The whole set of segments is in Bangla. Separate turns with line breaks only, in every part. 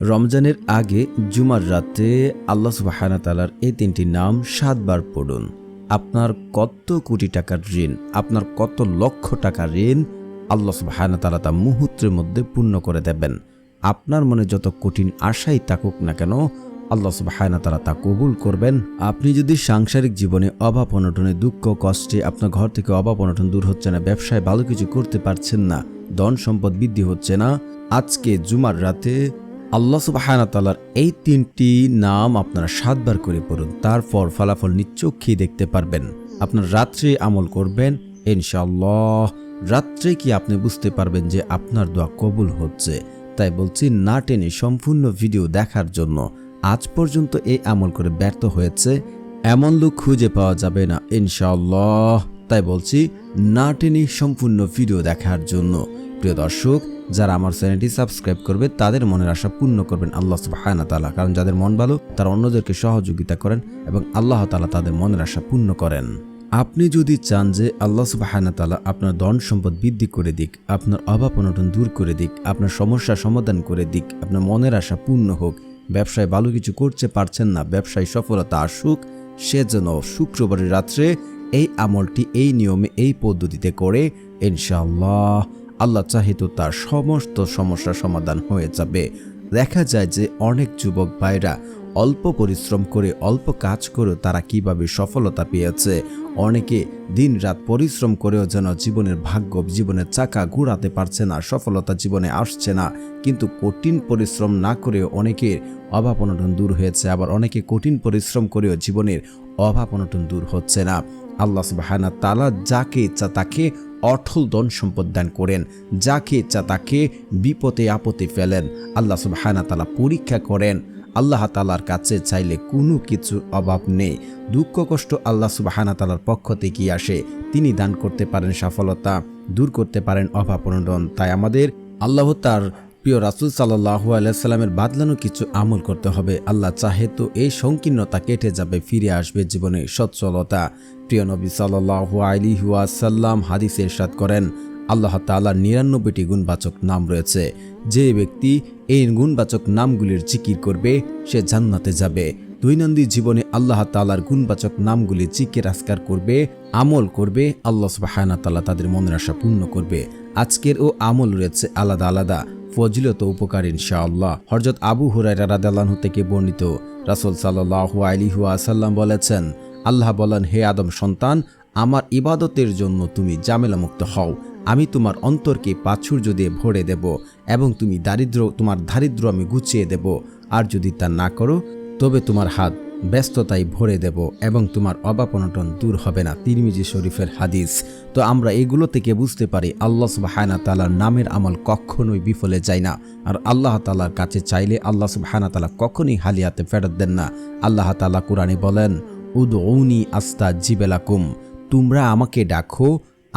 রমজানের আগে জুমার রাতে আল্লাহ সুবহানাহু ওয়া তাআলার এই তিনটি নাম ৭ বার পড়ুন। আপনার কত কোটি টাকার ঋণ, আপনার কত লক্ষ টাকার ঋণ আল্লাহ সুবহানাহু ওয়া তাআলা তা মুহূর্তের মধ্যে পূর্ণ করে দেবেন। আপনার মনে যত কঠিন আশাই থাকুক না কেন, আল্লাহ সুবহানাহু ওয়া তাআলা তা কবুল করবেন। আপনি যদি সাংসারিক জীবনে অভাব অনটনে, দুঃখ কষ্টে, আপনার ঘর থেকে অভাব অনটন দূর হচ্ছে না, ব্যবসায় ভালো কিছু করতে পারছেন না, ধন সম্পদ বৃদ্ধি হচ্ছে না, আজকে জুমার রাতে আল্লাহ সুবহানাহু ওয়া তাআলার এই তিনটি নাম আপনারা ৭ বার করে পড়ুন। তারপর ফলাফল নিশ্চয়ই দেখতে পারবেন। আপনার রাত্রে আমল করবেন, ইনশাআল্লাহ রাত্রে কি আপনি বুঝতে পারবেন যে আপনার দোয়া কবুল হচ্ছে। তাই বলছি, না টেনে সম্পূর্ণ ভিডিও দেখার জন্য। আজ পর্যন্ত এই আমল করে ব্যর্থ হয়েছে এমন লোক খুঁজে পাওয়া যাবে না ইনশাআল্লাহ। তাই বলছি, না টেনে সম্পূর্ণ ভিডিও দেখার জন্য। প্রিয় দর্শক, যারা আমার চ্যানেলটি সাবস্ক্রাইব করবে তাদের মনের আশা পূর্ণ করবেন আল্লাহ সুবহানাহু ওয়া তাআলা। কারণ যাদের মন ভালো তারা অন্যদেরকে সহযোগিতা করেন এবং আল্লাহ তাআলা তাদের মনের আশা পূর্ণ করেন। আপনি যদি চান যে আল্লাহ সুবহানাহু ওয়া তাআলা আপনার ধন সম্পদ বৃদ্ধি করে দিক, আপনার অভাব অনটন দূর করে দিক, আপনার সমস্যা সমাধান করে দিক, আপনার মনের আশা পূর্ণ হোক, ব্যবসায় ভালো কিছু করতে পারছেন না, ব্যবসায় সফলতা আসুক, সেজন্য শুক্রবারের রাত্রে এই আমলটি এই নিয়মে এই পদ্ধতিতে করে ইনশাআল্লাহ আল্লাহ চাহে তো তার সমস্ত সমস্যার সমাধান হয়ে যাবে। দেখা যায় যে অনেক যুবক ভাইরা অল্প পরিশ্রম করে, অল্প কাজ করেও তারা কিভাবে সফলতা পেয়েছে। অনেকে দিন রাত পরিশ্রম করেও যেন জীবনের ভাগ্য, জীবনের চাকা ঘোরাতে পারছে না, সফলতা জীবনে আসছে না। কিন্তু কঠিন পরিশ্রম না করেও অনেকের অভাব অনটন দূর হয়েছে, আবার অনেকে কঠিন পরিশ্রম করেও জীবনের অভাব অনটন দূর হচ্ছে না। আল্লাহ সুবহানাহু ওয়া তাআলা যাকে ইচ্ছা তাকে অটল ধন সম্পদ দান করেন, যাকে ইচ্ছা তাকে বিপদে আপদে ফেলেন। আল্লাহ সুবহানাহু ওয়া তাআলা পরীক্ষা করেন। আল্লাহ তাআলার কাছে চাইলে কোনো কিছুর অভাব নেই। দুঃখ কষ্ট আল্লাহ সুবহানাহু ওয়া তাআলার পক্ষ থেকে আসে, তিনি দান করতে পারেন সফলতা, দূর করতে পারেন অভাব অনটন। তাই আমাদের আল্লাহ তার প্রিয় রাসূল সাল্লাল্লাহু আলাইহি ওয়াসাল্লামের বাদলানো কিছু আমল করতে হবে। আল্লাহ চাহে তো এই সংকীর্ণতা কেটে যাবে, ফিরে আসবে জীবনে সচ্ছলতা। প্রিয় নবী সাল্লাল্লাহু আলাইহি ওয়াসাল্লাম হাদিসে ইরশাদ করেন, আল্লাহ তাআলার ৯৯টি গুণবাচক নাম রয়েছে। যে ব্যক্তি এই গুণবাচক নামগুলির জিকির করবে সে জান্নাতে যাবে। দৈনন্দিন জীবনে আল্লাহ তাআলার গুণবাচক নামগুলি জিকির আজকার করবে, আমল করবে, আল্লাহ সুবহানাহু ওয়া তাআলা তাদের মনের আশা পূর্ণ করবে। আজকের ও আমল রয়েছে আলাদা আলাদা ফজিলত উপকার ইনশাআল্লাহ। হযরত আবু হুরায়রা রাদিয়াল্লাহু আনহু থেকে বর্ণিত, রাসূল সাল্লাল্লাহু আলাইহি ওয়াসাল্লাম বলেছেন, আল্লাহ বলেন, হে আদম সন্তান, আমার ইবাদতের জন্য তুমি ঝামেলা মুক্ত হও। আমি তোমার অন্তরকে প্রাচুর্য দিয়ে ভরে দেব এবং তোমার দারিদ্র আমি গুছিয়ে দেব। আর যদি তা না করো তবে তোমার হাত ব্যস্ততায় ভরে দেব এবং তোমার অভাব অনটন দূর হবে না। তিরমিজি শরীফের হাদিস। তো আমরা এগুলো থেকে বুঝতে পারি আল্লাহ সুবহানাহু ওয়া তাআলার নামের আমল কখনোই বিফলে যায় না। আর আল্লাহ তাআলার কাছে চাইলে আল্লাহ সুবহানাহু ওয়া তাআলা কখনোই খালি হাতে ফেরত দেন না। আল্লাহ তাআলা কুরআনে বলেন, উদউনি আস্তাজিব লাকুম, তোমরা আমাকে ডাকো,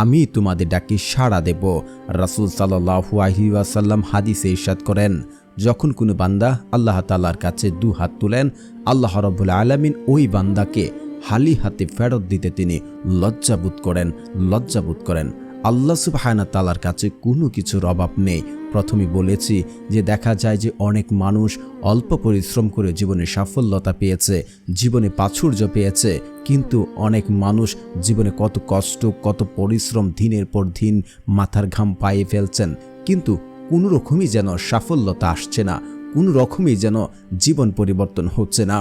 আমি তোমাদের ডাকে সাড়া দেব। রাসূল সাল্লাল্লাহু আলাইহি ওয়াসাল্লাম হাদিসে ইরশাদ করেন, যখন কোনো বান্দা আল্লাহ তাআলার কাছে দু হাত তুলেন, আল্লাহ রাব্বুল আলামিন ওই বান্দাকে খালি হাতে ফেরত দিতে তিনি লজ্জাবোধ করেন। আল্লাহ সুবহানাহু ওয়া তাআলার কাছে কোনো কিছুর অভাব নেই। প্রথমে বলেছি যে দেখা যায় যে অনেক মানুষ অল্প পরিশ্রম করে জীবনে সাফল্যতা পেয়েছে, জীবনে প্রাচুর্য পেয়েছে, কিন্তু অনেক মানুষ জীবনে কত কষ্ট, কত পরিশ্রম, দিনের পর দিন মাথার ঘাম পায়ে ফেলছেন, কিন্তু কোনো রকমই যেন সাফল্যতা আসছে না, কোনো রকমই যেন জীবন পরিবর্তন হচ্ছে না।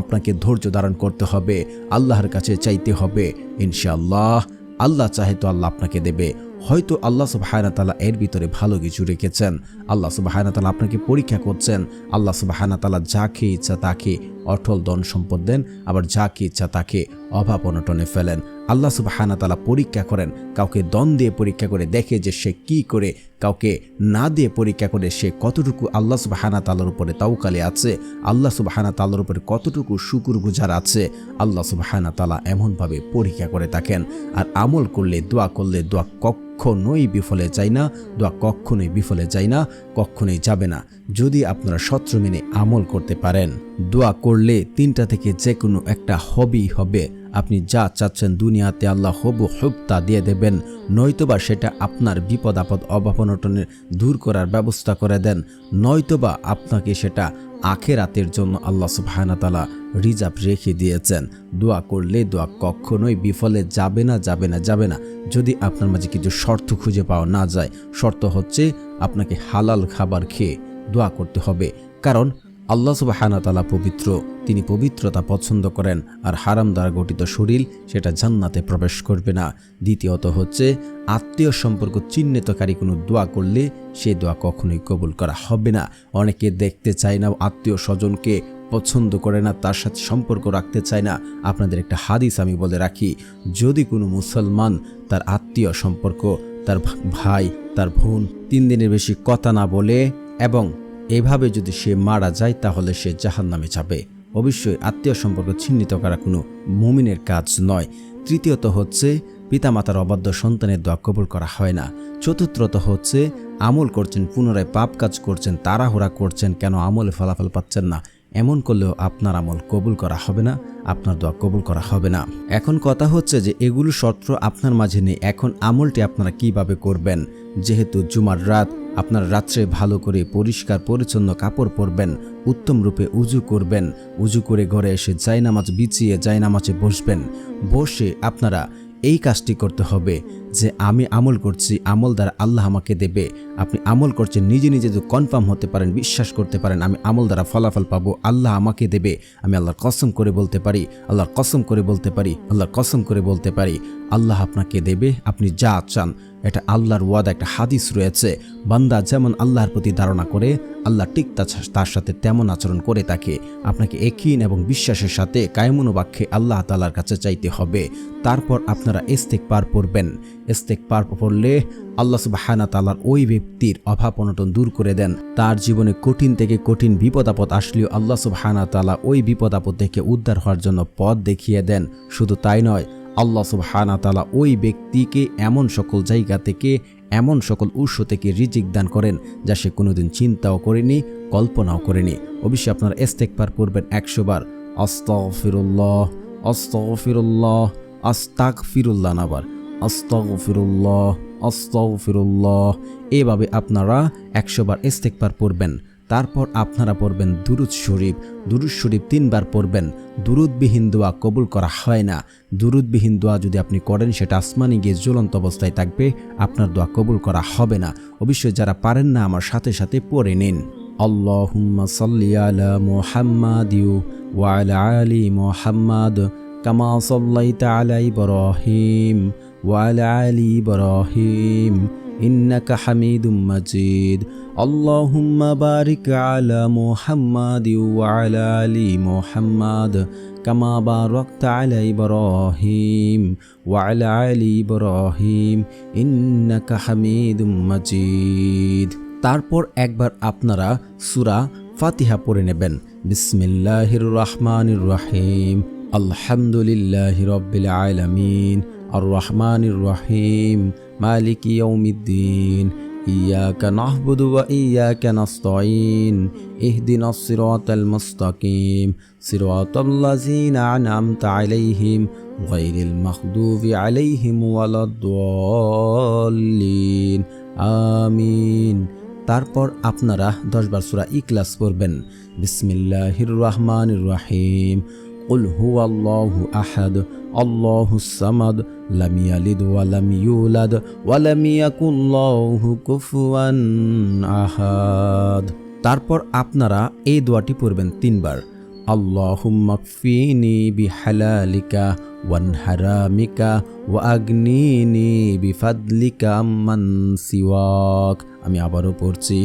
আপনাকে ধৈর্য ধারণ করতে হবে, আল্লাহর কাছে চাইতে হবে, ইনশাআল্লাহ আল্লাহ চাহে তো আল্লাহ আপনাকে দেবে। হয়তো আল্লাহ সুবহানাহু ওয়া তাআলা এর ভিতরে ভালো কিছু রেখেছেন, আল্লাহ সুবহানাহু ওয়া তাআলা আপনাকে পরীক্ষা করছেন। আল্লাহ সুবহানাহু ওয়া তাআলা যাকে ইচ্ছা তাকে অটল ধন সম্পদ দেন, আবার যাকে ইচ্ছা তাকে অভাব অনটনে ফেলেন। আল্লাহ সুবহানাহু ওয়া তাআলা পরীক্ষা করেন, কাউকে ধন দিয়ে পরীক্ষা করে দেখে যে সে কি করে, কাউকে না দিয়ে পরীক্ষা করে সে কতটুকু আল্লাহ সুবহানাহু ওয়া তাআলার উপরে তাওয়াক্কুল আছে, আল্লাহ সুবহানাহু ওয়া তাআলার উপরে কতটুকু শুকরগুজার আছে। আল্লাহ সুবহানাহু ওয়া তাআলা এমনভাবে পরীক্ষা করে থাকেন। আর আমল করলে, দোয়া করলে, দোয়া কখনোই বিফলে যায় না, দোয়া কখনোই বিফলে যায় না, কখনোই যাবে না। যদি আপনারা সত্য মেনে আমল করতে পারেন, দোয়া করলে তিনটা থেকে যে কোনো একটা হবেই হবে। আপনি যা চাচ্ছেন দুনিয়াতে আল্লাহ হুব তা দিয়ে দেবেন, নয়তোবা সেটা আপনার বিপদ আপদ অভাব অনটনের দূর করার ব্যবস্থা করে দেন, নয়তোবা আপনাকে সেটা আখিরাতের জন্য আল্লাহ সুবহানাহু ওয়া তাআলা রিজার্ভ রেখে দিয়েছেন। দোয়া করলে দোয়া কখনোই বিফলে যাবে না। যদি আপনার মাঝে কিছু শর্ত খুঁজে পাওয়া না যায়, শর্ত হচ্ছে আপনাকে হালাল খাবার খেয়ে দোয়া করতে হবে, কারণ আল্লাহ সুবহানাহু ওয়া তাআলা পবিত্র, তিনি পবিত্রতা পছন্দ করেন, আর হারাম দ্বারা গঠিত শরীর সেটা জান্নাতে প্রবেশ করবে না। দ্বিতীয়ত হচ্ছে আত্মীয় সম্পর্ক চিহ্নিতকারী কোনো দোয়া করলে সে দোয়া কখনোই কবুল করা হবে না। অনেকে দেখতে চায় না, আত্মীয় স্বজনকে পছন্দ করে না, তার সাথে সম্পর্ক রাখতে চায় না। আপনাদের একটা হাদিস আমি বলে রাখি, যদি কোনো মুসলমান তার আত্মীয় সম্পর্ক, তার ভাই, তার বোন 3 দিনের বেশি কথা না বলে এবং এভাবে যদি সে মারা যায়, তাহলে সে জাহান্নামে যাবে। অবশ্যই আত্মীয় সম্পর্ক চিহ্নিত করা কোনো মুমিনের কাজ নয়। তৃতীয়ত হচ্ছে পিতামাতার অবাধ্য সন্তানের দোয়া কবুল করা হয় না। চতুর্থত হচ্ছে আমল করছেন, পুনরায় পাপ কাজ করছেন, তাড়াহুড়া করছেন, কেন আমলে ফলাফল পাচ্ছেন না, এমন করলেও আপনার আমল কবুল করা হবে না, আপনার দোয়া কবুল করা হবে না। এখন কথা হচ্ছে যে এগুলো শর্ত আপনার মাঝে নেই, এখন আমলটি আপনারা কিভাবে করবেন? যেহেতু জুমার রাত, আপনার রাত্রে ভালো করে পরিষ্কার পরিচ্ছন্ন কাপড় পরবেন, উত্তম রূপে উজু করবেন, উজু করে ঘরে এসে জায়নামাজ বিছিয়ে জায়নামাজে বসবেন। বসে আপনারা এই কাজটি করতে হবে যে আমি আমল করছি, আমল দ্বারা আল্লাহ আমাকে দেবে। আপনি আমল করছেন, নিজে নিজে যদি কনফার্ম হতে পারেন, বিশ্বাস করতে পারেন আমি আমল দ্বারা ফলাফল পাবো, আল্লাহ আমাকে দেবে, আমি আল্লাহর কসম করে বলতে পারি, আল্লাহর কসম করে বলতে পারি, আল্লাহর কসম করে বলতে পারি, আল্লাহ আপনাকে দেবে আপনি যা চান। এটা আল্লাহর ওয়াদা, একটা হাদিস রয়েছে, বান্দা যেমন আল্লাহর প্রতি ধারণা করে, আল্লাহ ঠিক তার সাথে তেমন আচরণ করে থাকে। আপনাকে ইয়াকিন এবং বিশ্বাসের সাথে কায়মুন বাক্যে আল্লাহ তাআলার কাছে চাইতে হবে। তারপর আপনারা ইস্তেগফার পড়বেন। ইস্তেগফার পড়লে আল্লাহ সুবহানাহু ওয়া তাআলার ওই ব্যক্তির অভাব অনটন দূর করে দেন। তার জীবনে কঠিন থেকে কঠিন বিপদ আপদ আসলেও আল্লাহ সুবহানাহু ওয়া তাআলা ওই বিপদ আপদ থেকে উদ্ধার হওয়ার জন্য পথ দেখিয়ে দেন। শুধু তাই নয়, আল্লাহ সুবহানাহু ওয়া তাআলা ওই ব্যক্তিকে এমন সকল জায়গা থেকে, এমন সকল উৎস থেকে রিজিক দান করেন যা সে কোনোদিন চিন্তাও করেনি, কল্পনাও করেনি। অবশ্যই আপনারা ইস্তেগফার পড়বেন 100 বার। আস্তাগফিরুল্লাহ, আস্তাগফিরুল্লাহ, আস্তাগফিরুল্লাহ নাবার, আস্তাগফিরুল্লাহ, আস্তাগফিরুল্লাহ। এভাবে আপনারা 100 বার ইস্তেগফার পড়বেন। তারপর আপনারা পড়বেন দুরুদ শরীফ। দুরুদ শরীফ 3 বার পড়বেন। দুরুদবিহীন দোয়া কবুল করা হয় না। দুরুদবিহীন দোয়া যদি আপনি করেন, সেটা আসমানে গিয়ে জ্বলন্ত অবস্থায় থাকবে, আপনার দোয়া কবুল করা হবে না। অবশ্যই যারা পারেন না আমার সাথে সাথে পড়ে নিন। আল্লাহুম্মা সাল্লি আলা মুহাম্মাদ ওয়া আলা আলি মুহাম্মাদ কামা সাল্লাইতা আলা ইব্রাহিম ওয়া আলা আলি ইব্রাহিম ইন্নাকা হামিদুম মাজিদ। আল্লাহুম্মা বারিক আলা মুহাম্মাদ ওয়া আলা আলি মুহাম্মাদ কামা বারাকতা আলা ইব্রাহিম ওয়া আলা আলি ইব্রাহিম ইন্নাকা হামিদুম মাজিদ। তারপর একবার আপনারা সূরা ফাতিহা পড়ে নেবেন। বিসমিল্লাহির রহমানির রহিম, আলহামদুলিল্লাহি রাব্বিল আলামিন, আর রহমানির রহিম, মালিকি ইয়াউমিদ্দিন, ইয়াকা নাহবুদু ওয়া ইয়াকা নাস্তাঈন, ইহদিনাস সিরাতাল মুস্তাকিম, সিরাতাল্লাযীনা আন'আমতা আলাইহিম গায়রিল মাগদুবি আলাইহিম ওয়ালাদ-দাল্লিন, আমিন। তারপর আপনারা 10 বার সূরা ইখলাস পড়বেন। বিসমিল্লাহির রহমানির রহিম, কুল হুয়াল্লাহু আহাদ, আল্লাহুস সামাদ, লাম ইয়ালিদ ওয়া লাম ইউলাদ ওয়া লাম ইয়াকুল লাহু কুফুয়ান আহাদ। তারপর আপনারা এই দোয়াটি পড়বেন 3 বার। আল্লাহুম্মা কফিনি বিহালালিকা ওয়ান হারামিকা ওয়া আগনিনি বিফাদলিকা আম্মান সিওয়াক। আমি আবারও পড়ছি,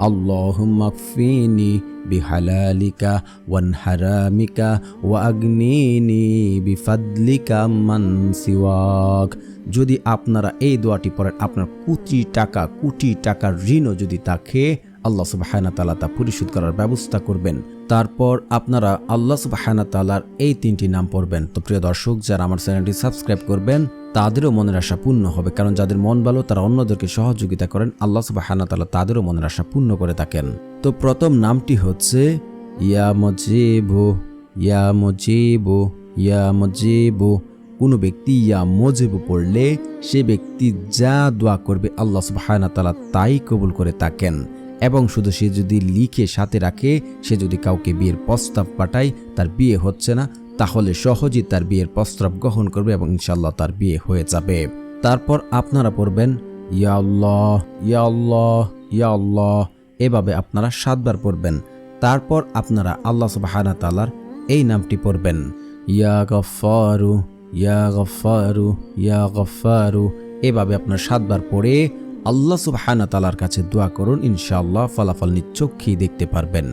আল্লাহুম্মা কফিনি বিহালালিকা ওয়ান হারামিকা ওয়া আগনিনি বিফাদলিকা আম্মান সিওয়াক। যদি আপনারা এই দোয়াটি পড়েন, আপনার কোটি টাকার ঋণও যদি থাকে, আল্লাহ সুবহানাহু ওয়া তাআলা তা পরিশোধ করার ব্যবস্থা করবেন। তারপর আপনারা আল্লাহ সুবহানাহু ওয়া তাআলার এই 3টি নাম পড়বেন। তো প্রিয় দর্শক, যারা আমার চ্যানেলটি সাবস্ক্রাইব করবেন তাদেরও মনের আশা পূর্ণ হবে, কারণ যাদের মন ভালো তারা অন্যদেরকে সহযোগিতা করেন, আল্লাহ সুবহানাহু ওয়া তাআলা তাদেরও মনের আশা পূর্ণ করে থাকেন। তো প্রথম নামটি হচ্ছে ইয়া মুজিবু, ইয়া মুজিবু, ইয়া মুজিবু। কোনো ব্যক্তি ইয়া মুজিবু পড়লে সে ব্যক্তি যা দোয়া করবে আল্লাহ সুবহানাহু ওয়া তাআলা তাই কবুল করে থাকেন। এবং শুধু সে যদি লিখে সাথে রাখে, সে যদি কাউকে বিয়ের প্রস্তাব পাঠায়, তার বিয়ে হচ্ছে না, তাহলে সহজেই তার বিয়ের প্রস্তাব গ্রহণ করবে এবং ইনশাআল্লাহ তার বিয়ে হয়ে যাবে। তারপর আপনারা পড়বেন ইয়া আল্লাহ, ইয়া আল্লাহ, ইয়া আল্লাহ। এভাবে আপনারা 7 বার পড়বেন। তারপর আপনারা আল্লাহ সুবহানাহু ওয়া তাআলার এই নামটি পড়বেন, ইয়া গফফারু, ইয়া গফফারু, ইয়া গফফারু। এভাবে আপনার 7 বার পড়ে আল্লাহ সুবহানাহু ওয়া তাআলার কাছে দোয়া করুন, ইনশাআল্লাহ ফলাফল নিজ চোখেই দেখতে পারবেন।